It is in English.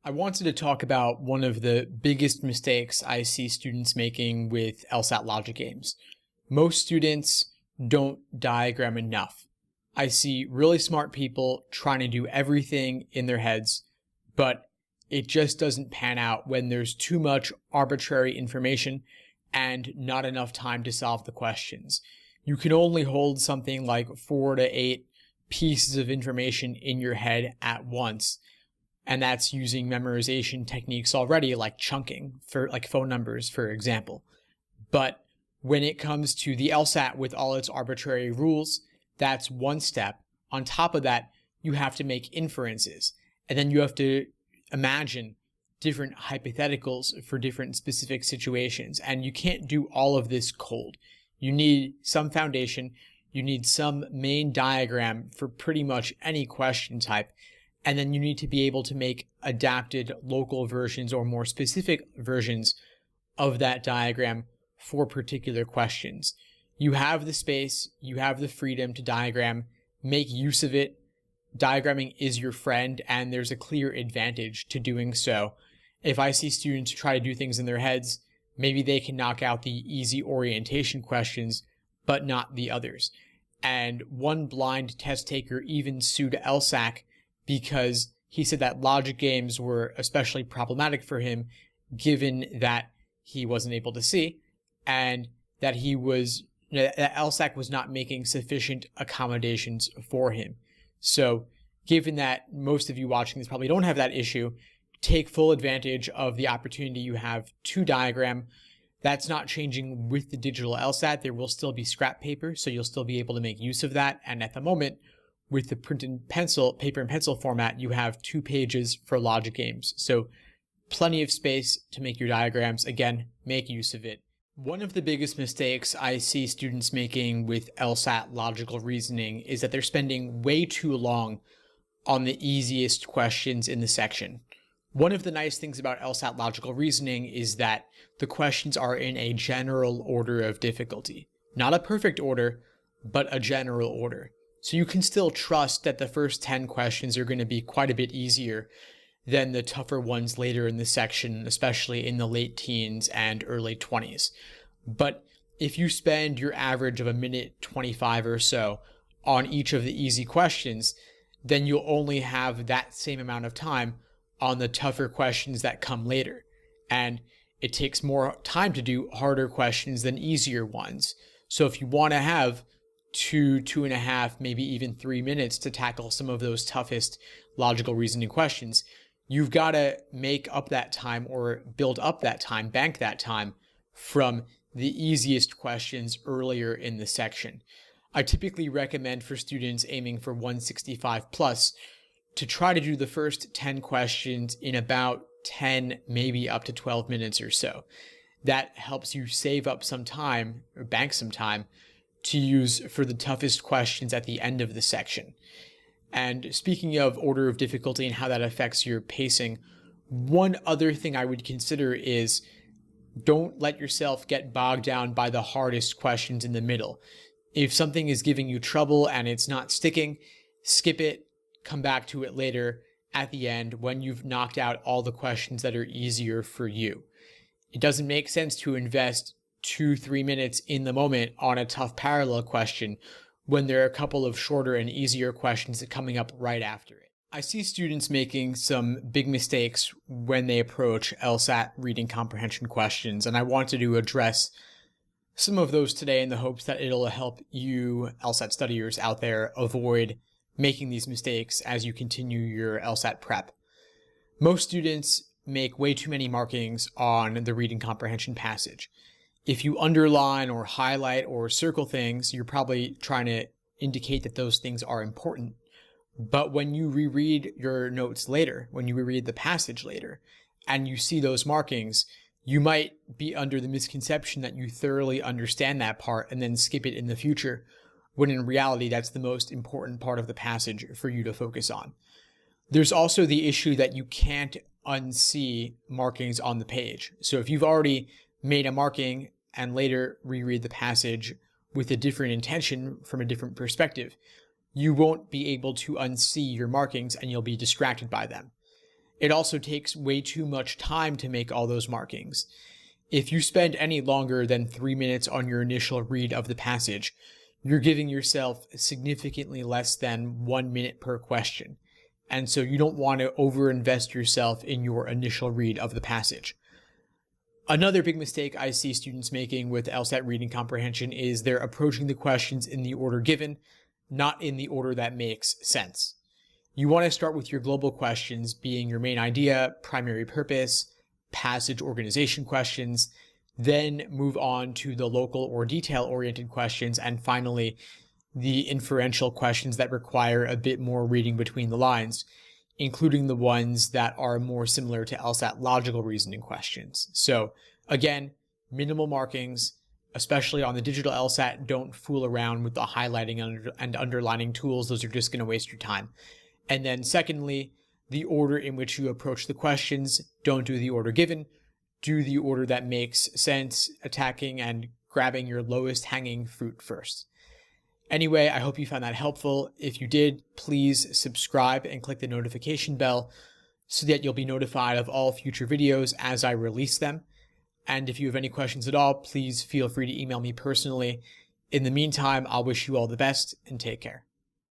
I wanted to talk about one of the biggest mistakes I see students making with LSAT logic games. Most students don't diagram enough. I see really smart people trying to do everything in their heads, but it just doesn't pan out when there's too much arbitrary information and not enough time to solve the questions. You can only hold something like 4 to 8 pieces of information in your head at once. And that's using memorization techniques already, like chunking for like phone numbers, for example. But when it comes to the LSAT with all its arbitrary rules, that's one step. On top of that, you have to make inferences, and then you have to imagine different hypotheticals for different specific situations. And you can't do all of this cold. You need some foundation. You need some main diagram for pretty much any question type. And then you need to be able to make adapted local versions or more specific versions of that diagram for particular questions. You have the space, you have the freedom to diagram, make use of it. Diagramming is your friend, and there's a clear advantage to doing so. If I see students try to do things in their heads, maybe they can knock out the easy orientation questions, but not the others. And one blind test taker even sued LSAC because he said that logic games were especially problematic for him, given that he wasn't able to see, and that that LSAC was not making sufficient accommodations for him. So given that most of you watching this probably don't have that issue, take full advantage of the opportunity you have to diagram. That's not changing with the digital LSAT. There will still be scrap paper, so you'll still be able to make use of that. And at the moment, with the print and pencil, paper and pencil format, you have 2 pages for logic games. So plenty of space to make your diagrams. Again, make use of it. One of the biggest mistakes I see students making with LSAT logical reasoning is that they're spending way too long on the easiest questions in the section. One of the nice things about LSAT logical reasoning is that the questions are in a general order of difficulty. Not a perfect order, but a general order. So you can still trust that the first 10 questions are going to be quite a bit easier than the tougher ones later in the section, especially in the late teens and early 20s. But if you spend your average of 1:25 or so on each of the easy questions, then you'll only have that same amount of time on the tougher questions that come later. And it takes more time to do harder questions than easier ones. So if you want to have 2.5, maybe even 3 minutes to tackle some of those toughest logical reasoning questions, you've got to make up that time or build up that time, bank that time from the easiest questions earlier in the section. I typically recommend for students aiming for 165 plus to try to do the first 10 questions in about 10, maybe up to 12 minutes or so. That helps you save up some time or bank some time to use for the toughest questions at the end of the section. And speaking of order of difficulty and how that affects your pacing, one other thing I would consider is don't let yourself get bogged down by the hardest questions in the middle. If something is giving you trouble and it's not sticking, skip it, come back to it later at the end when you've knocked out all the questions that are easier for you. It doesn't make sense to invest 2-3 minutes in the moment on a tough parallel question when there are a couple of shorter and easier questions coming up right after it. I see students making some big mistakes when they approach LSAT reading comprehension questions, and I wanted to address some of those today in the hopes that it'll help you LSAT studiers out there avoid making these mistakes as you continue your LSAT prep. Most students make way too many markings on the reading comprehension passage. If you underline or highlight or circle things, you're probably trying to indicate that those things are important. But when you reread your notes later, when you reread the passage later, and you see those markings, you might be under the misconception that you thoroughly understand that part and then skip it in the future, when in reality, that's the most important part of the passage for you to focus on. There's also the issue that you can't unsee markings on the page. So if you've already made a marking and later reread the passage with a different intention from a different perspective, you won't be able to unsee your markings and you'll be distracted by them. It also takes way too much time to make all those markings. If you spend any longer than 3 minutes on your initial read of the passage, you're giving yourself significantly less than 1 minute per question. And so you don't want to overinvest yourself in your initial read of the passage. Another big mistake I see students making with LSAT reading comprehension is they're approaching the questions in the order given, not in the order that makes sense. You want to start with your global questions being your main idea, primary purpose, passage organization questions, then move on to the local or detail-oriented questions, and finally, the inferential questions that require a bit more reading between the lines, including the ones that are more similar to LSAT logical reasoning questions. So again, minimal markings, especially on the digital LSAT. Don't fool around with the highlighting and underlining tools. Those are just going to waste your time. And then secondly, the order in which you approach the questions. Don't do the order given. Do the order that makes sense, attacking and grabbing your lowest hanging fruit first. Anyway, I hope you found that helpful. If you did, please subscribe and click the notification bell so that you'll be notified of all future videos as I release them. And if you have any questions at all, please feel free to email me personally. In the meantime, I'll wish you all the best and take care.